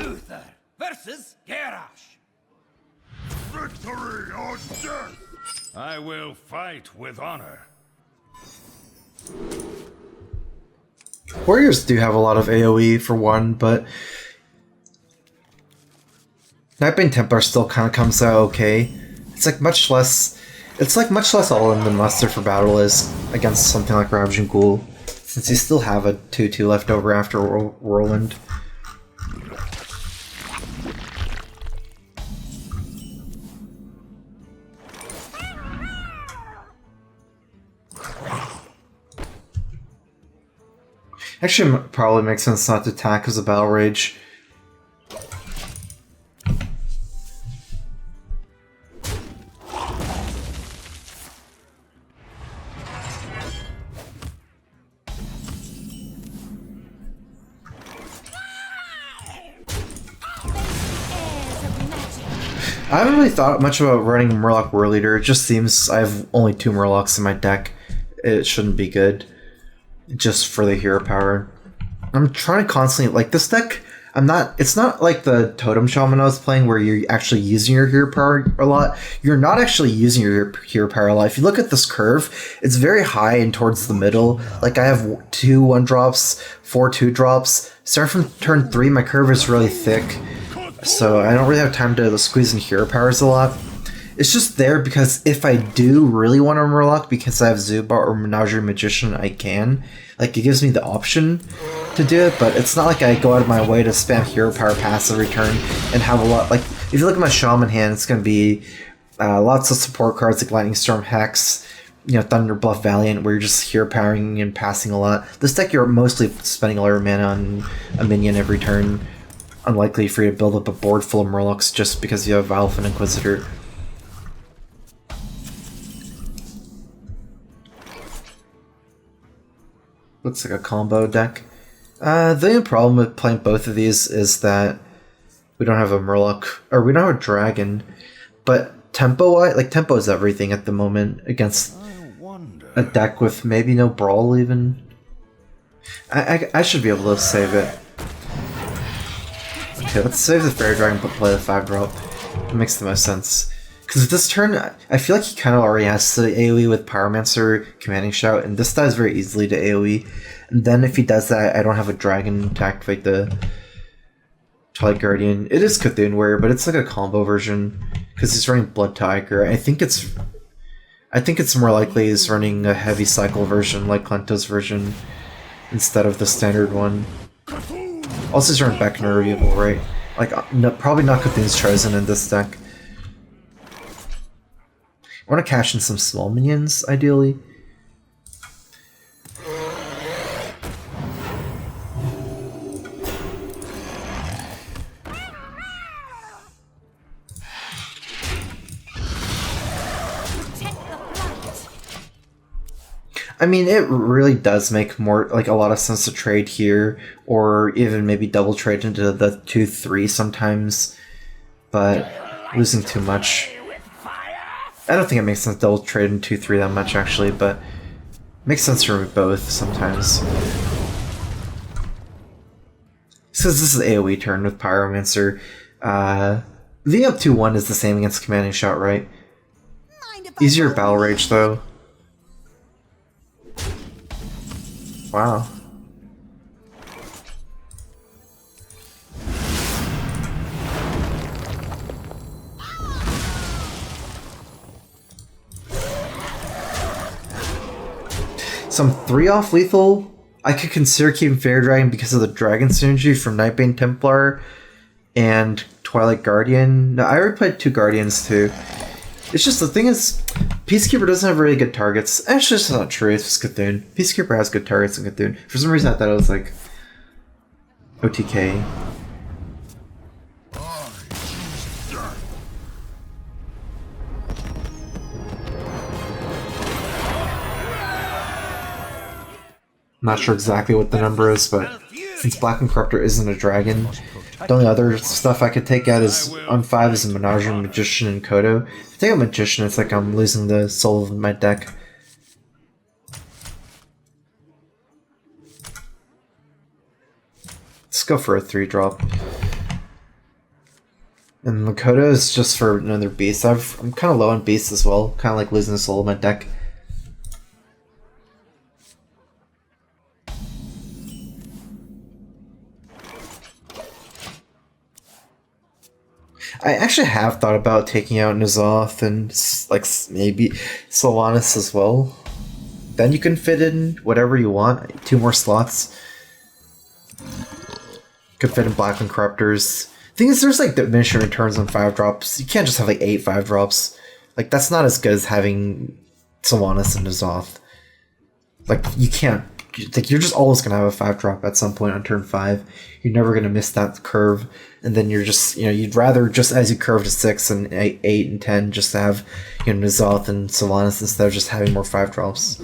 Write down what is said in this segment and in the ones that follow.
Luther versus Garrosh. Victory or death! I will fight with honor. Warriors do have a lot of AoE for one, but Nightbane Templar still kind of comes out okay. It's like much less all-in than Muster for battle is against something like Ravaging Ghoul, since you still have a 2/2 left over after Whirlwind. Actually, it probably makes sense not to attack as a Battle Rage. I haven't really thought much about running Murloc War Leader. It just seems I have only 2 Murlocs in my deck. It shouldn't be good. Just for the hero power. I'm trying to constantly, like, this deck, it's not like the Totem Shaman I was playing where you're actually using your hero power a lot. You're not actually using your hero power a lot. If you look at this curve, it's very high and towards the middle. Like, I have 2 1-drops, 4 2-drops. Starting from turn 3, my curve is really thick. So I don't really have time to squeeze in hero powers a lot. It's just there because if I do really want to Murloc because I have Zuba or Menagerie Magician, I can. Like, it gives me the option to do it, but it's not like I go out of my way to spam hero power pass every turn and have a lot. Like, if you look at my Shaman hand, it's going to be lots of support cards like Lightning Storm Hex, Thunder Bluff Valiant, where you're just hero powering and passing a lot. This deck, you're mostly spending a lot of mana on a minion every turn. Unlikely for you to build up a board full of Murlocs just because you have Valve and Inquisitor. Looks like a combo deck. The only problem with playing both of these is that we don't have a Murloc, or we don't have a Dragon, but tempo is everything at the moment against a deck with maybe no Brawl even. I should be able to save it. Okay, let's save the Fairy Dragon but play the 5-drop. It makes the most sense. Because this turn, I feel like he kind of already has the AoE with Pyromancer, Commanding Shout, and this dies very easily to AoE. And then if he does that, I don't have a Dragon to activate the Twilight Guardian. It is Cthulhu Warrior, but it's like a combo version, because he's running Blood Tiger. I think it's more likely he's running a heavy cycle version, like Lento's version, instead of the standard one. Also, he's running Beckner Reviewable, right? Like, no, probably not Cthulhu's Chosen in this deck. I want to cash in some small minions, ideally. I mean, it really does make more, like, a lot of sense to trade here, or even maybe double trade into the 2/3 sometimes, but losing too much. I don't think it makes sense to double trade in 2/3 that much, actually, but it makes sense for both sometimes. Since this is AoE turn with Pyromancer, the up 2/1 is the same against Commanding Shout, right? Easier Battle Rage, though. Wow. Some 3-off lethal. I could consider keeping Fairy Dragon because of the Dragon synergy from Nightbane Templar and Twilight Guardian. No, I already played 2 Guardians too. It's just, the thing is, Peacekeeper doesn't have really good targets. Actually, it's not true, it's just Cthulhu. Peacekeeper has good targets in Cthulhu. For some reason I thought it was like OTK. Not sure exactly what the number is, but since Black and Corruptor isn't a dragon, the only other stuff I could take out is on 5 is a Menagerie, Magician, and Kodo. If I take out Magician, it's like I'm losing the soul of my deck. Let's go for a 3-drop. And Makoto is just for another beast. I'm kind of low on beasts as well. Kind of like losing a soul in my deck. I actually have thought about taking out N'Zoth and like maybe Sylvanas as well. Then you can fit in whatever you want. 2 more slots. Could fit in Blackman Corruptors. Thing is, there's like diminishing returns on 5-drops. You can't just have like 8 5-drops. Like that's not as good as having Sylvanas and N'Zoth. Like you can't. Like you're just always gonna have a 5-drop at some point on turn 5. You're never gonna miss that curve, and then you're just you'd rather just as you curve to 6 and 8 and 10 just to have N'Zoth and Sylvanas instead of just having more 5-drops.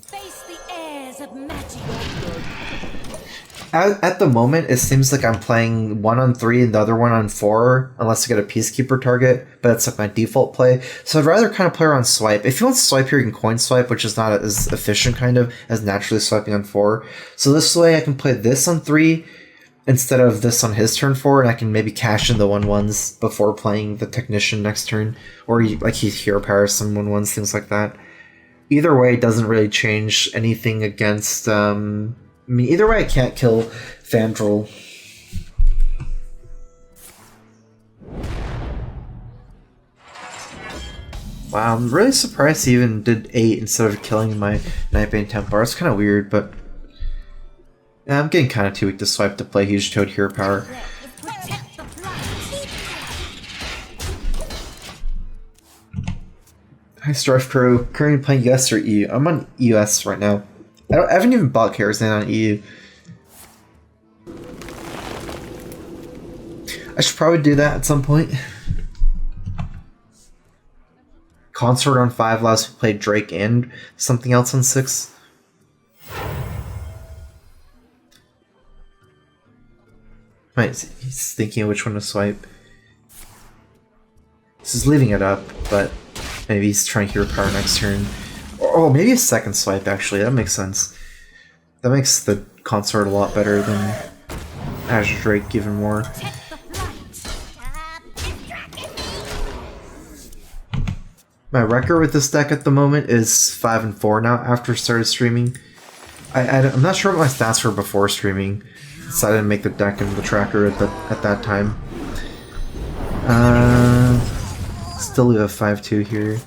Face the airs of magic. At the moment, it seems like I'm playing 1 on 3 and the other 1 on 4, unless I get a Peacekeeper target, but it's like my default play. So I'd rather kind of play around swipe. If you want to swipe here, you can coin swipe, which is not as efficient kind of as naturally swiping on 4. So this way I can play this on 3 instead of this on his turn 4, and I can maybe cash in the 1/1s before playing the Technician next turn, or like he's Hero Power some 1/1s, things like that. Either way, it doesn't really change anything against... I mean, either way, I can't kill Fandral. Wow, I'm really surprised he even did 8 instead of killing my Nightbane Templar. It's kind of weird, but... Yeah, I'm getting kind of too weak to swipe to play Huge Toad Hero Power. Hi, StrifeCro. Currently playing US or EU? I'm on US right now. I haven't even bought Hearthstone on EU. I should probably do that at some point. Consort on 5 allows me to play Drake and something else on 6. Right, he's thinking of which one to swipe. He's leaving it up, but maybe he's trying to Hero Power next turn. Oh, maybe a second swipe, actually. That makes sense. That makes the Consort a lot better than Azure Drake even more. My record with this deck at the moment is 5-4 now after I started streaming. I'm not sure what my stats were before streaming. Decided to make the deck and the tracker at that time. Still leave a 5-2 here.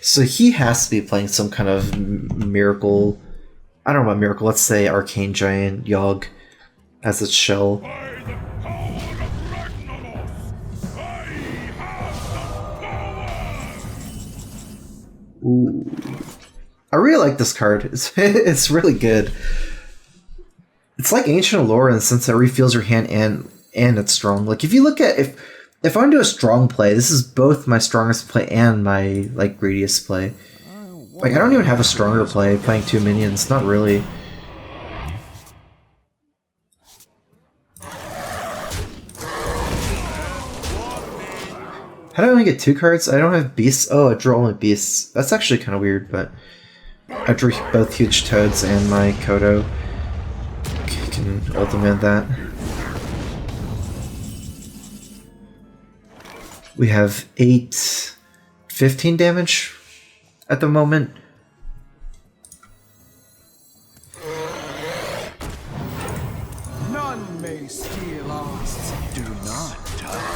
So he has to be playing some kind of miracle. I don't know about miracle. Let's say Arcane Giant Yogg as its shell. Ooh. I really like this card. It's really good. It's like Ancient Allure in the sense that it refills your hand and it's strong. Like if you look at if I want to do a strong play, this is both my strongest play and my like greediest play. Like I don't even have a stronger play playing 2 minions, not really. How do I only get 2 cards? I don't have beasts. Oh, I draw only beasts. That's actually kind of weird, but I drew both Huge Toads and my Kodo. Okay, I can ultimate that. We have 15 damage at the moment. None may steal us. Do not touch.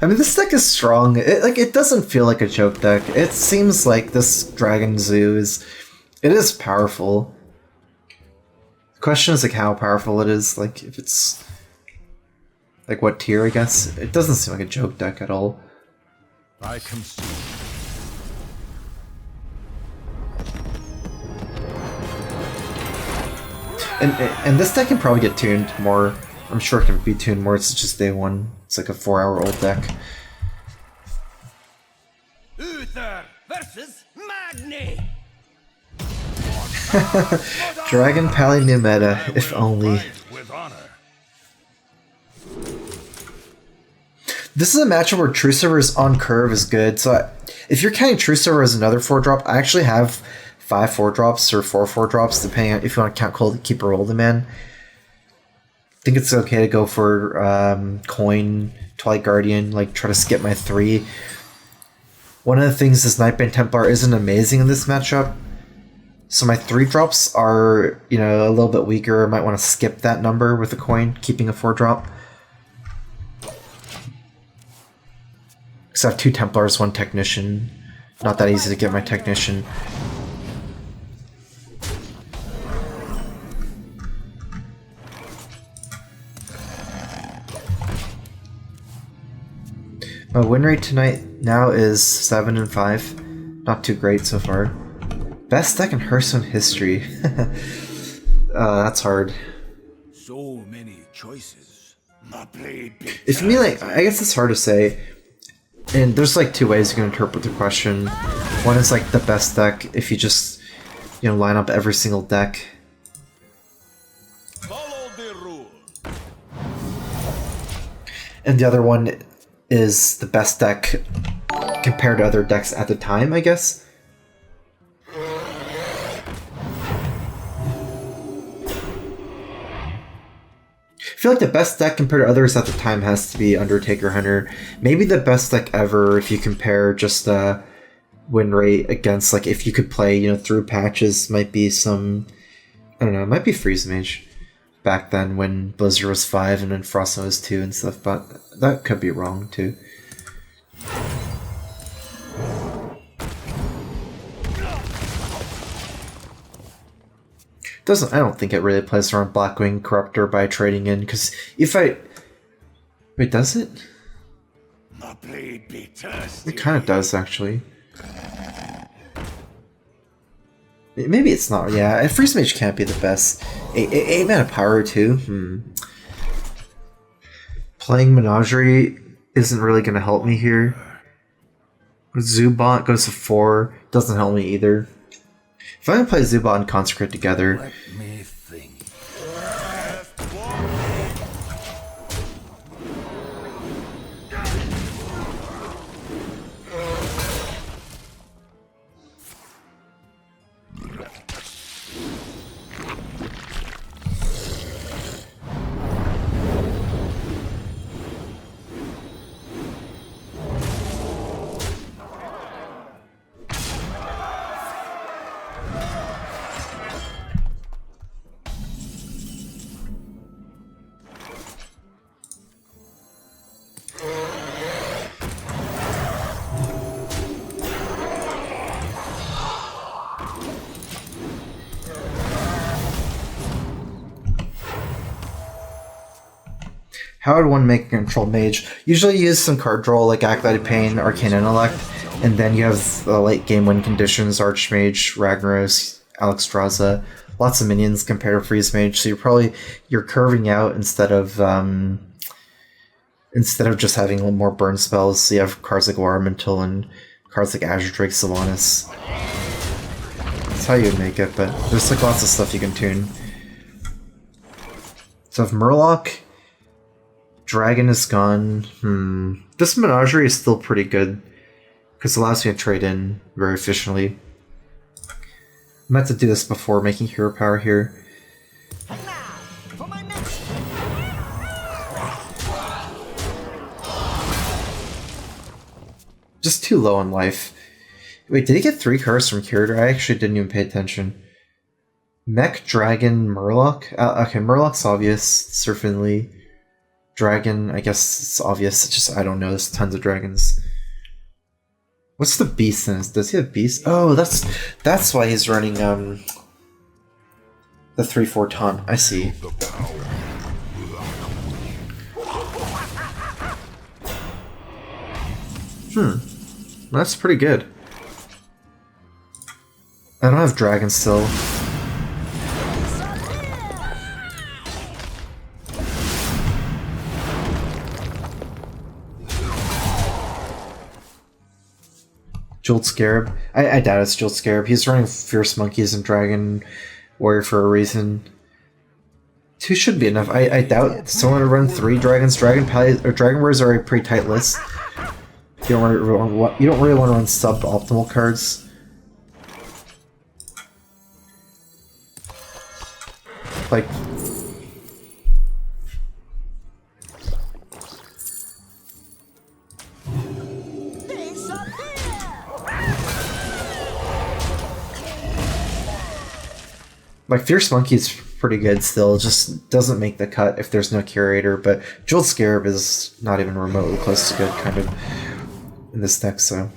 I mean, this deck is strong. It doesn't feel like a joke deck. It seems like this Dragon Zoo is powerful. The question is like how powerful it is. Like if it's like what tier, I guess. It doesn't seem like a joke deck at all. I consume. And this deck can probably get tuned more I'm sure it can be tuned more, it's just day 1. It's like a 4-hour-old deck. Uther versus Magni. Dragon Pally new meta, I if will only. fight with honor. This is a matchup where True Servers on curve is good, so if you're counting True Server as another 4-drop, I actually have 5 4-drops or 4 4-drops, depending on if you want to count Cold Keeper Older Man. I think it's okay to go for Coin, Twilight Guardian, like try to skip my 3. One of the things is Nightbane Templar isn't amazing in this matchup, so my 3-drops are, you know, a little bit weaker. I might want to skip that number with a coin, keeping a 4-drop. Because I have 2 Templars, 1 Technician. Not that easy to get my Technician. My win rate tonight now is 7 and 5. Not too great so far. Best deck in Hearthstone history. That's hard. So many choices. If you mean like, I guess it's hard to say. And there's like 2 ways you can interpret the question. One is like the best deck if you just, you know, line up every single deck. Follow the rule. And the other one is the best deck compared to other decks at the time, I guess. I feel like the best deck compared to others at the time has to be Undertaker Hunter. Maybe the best deck ever if you compare just the win rate against, like, if you could play, you know, through patches, might be some, I don't know, it might be Freeze Mage back then when Blizzard was 5 and then Frost was 2 and stuff, but that could be wrong too. I don't think it really plays around Blackwing Corruptor by trading in, because if I... Wait, does it? It kind of does, actually. Maybe it's not, yeah. Freeze Mage can't be the best. 8 mana power, too? Playing Menagerie isn't really going to help me here. Zubot goes to 4, doesn't help me either. If I can play Zubot and Consecrate together... Let me think. How would one make a control mage? Usually use some card draw like Acolyted Pain, Arcane Intellect, and then you have the late game win conditions, Archmage, Ragnaros, Alexstrasza, lots of minions compared to Freeze Mage, so you're curving out instead of just having a little more burn spells. So you have cards like Warmental and cards like Azure Drake, Sylvanas. That's how you would make it, but there's like lots of stuff you can tune. So if Murloc, Dragon is gone. This Menagerie is still pretty good because it allows me to trade in very efficiently. I meant to do this before making hero power here. Just too low on life. Wait, did he get 3 cards from Curator? I actually didn't even pay attention. Mech, Dragon, Murloc? Okay, Murloc's obvious. Surfinley. Dragon, I guess it's obvious. It's just, I don't know. There's tons of dragons. What's the beast in this? Does he have beast? Oh, that's why he's running the 3/4 taunt. I see. That's pretty good. I don't have dragon still. Jeweled Scarab. I doubt it's Jeweled Scarab. He's running Fierce Monkeys and Dragon Warrior for a reason. 2 should be enough. I doubt someone would run 3 dragons. Dragon Warriors are a pretty tight list. You don't really want to run suboptimal cards. Like, Fierce Monkey is pretty good still. It just doesn't make the cut if there's no curator. But Jeweled Scarab is not even remotely close to good, kind of, in this deck. So.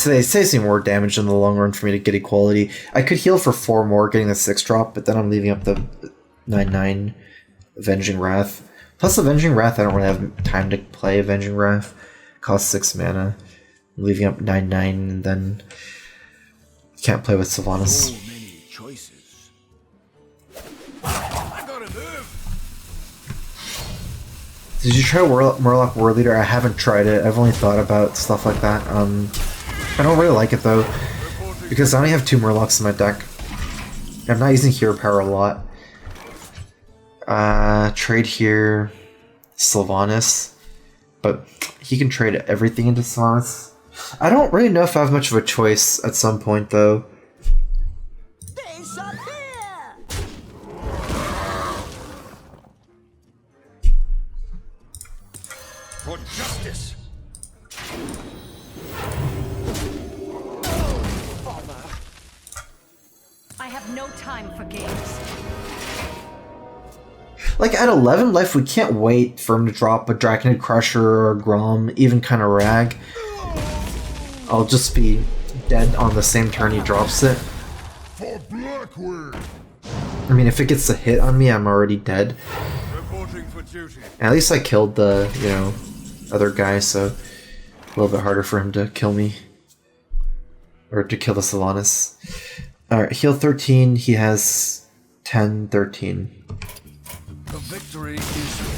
It saves me more damage in the long run for me to get equality. I could heal for 4 more getting the 6-drop, but then I'm leaving up the 9/9 Avenging Wrath. Plus Avenging Wrath, I don't really have time to play Avenging Wrath. It costs 6 mana. I'm leaving up 9/9 and then can't play with Sylvanas. So many choices. I gotta move. Did you try Murloc War Leader? I haven't tried it. I've only thought about stuff like that. I don't really like it though, because I only have 2 Murlocs in my deck. I'm not using hero power a lot. Trade here, Sylvanas, but he can trade everything into Sylvanas. I don't really know if I have much of a choice at some point though. For justice. I have no time for games. Like, at 11 life, we can't wait for him to drop a Draconid Crusher or a Grom, even kind of Rag. I'll just be dead on the same turn he drops it. For Blackwood. I mean, if it gets a hit on me, I'm already dead. Reporting for duty. And at least I killed the, other guy, so a little bit harder for him to kill me. Or to kill the Sylvanas. Alright, heal 13, he has 10, 13. The victory is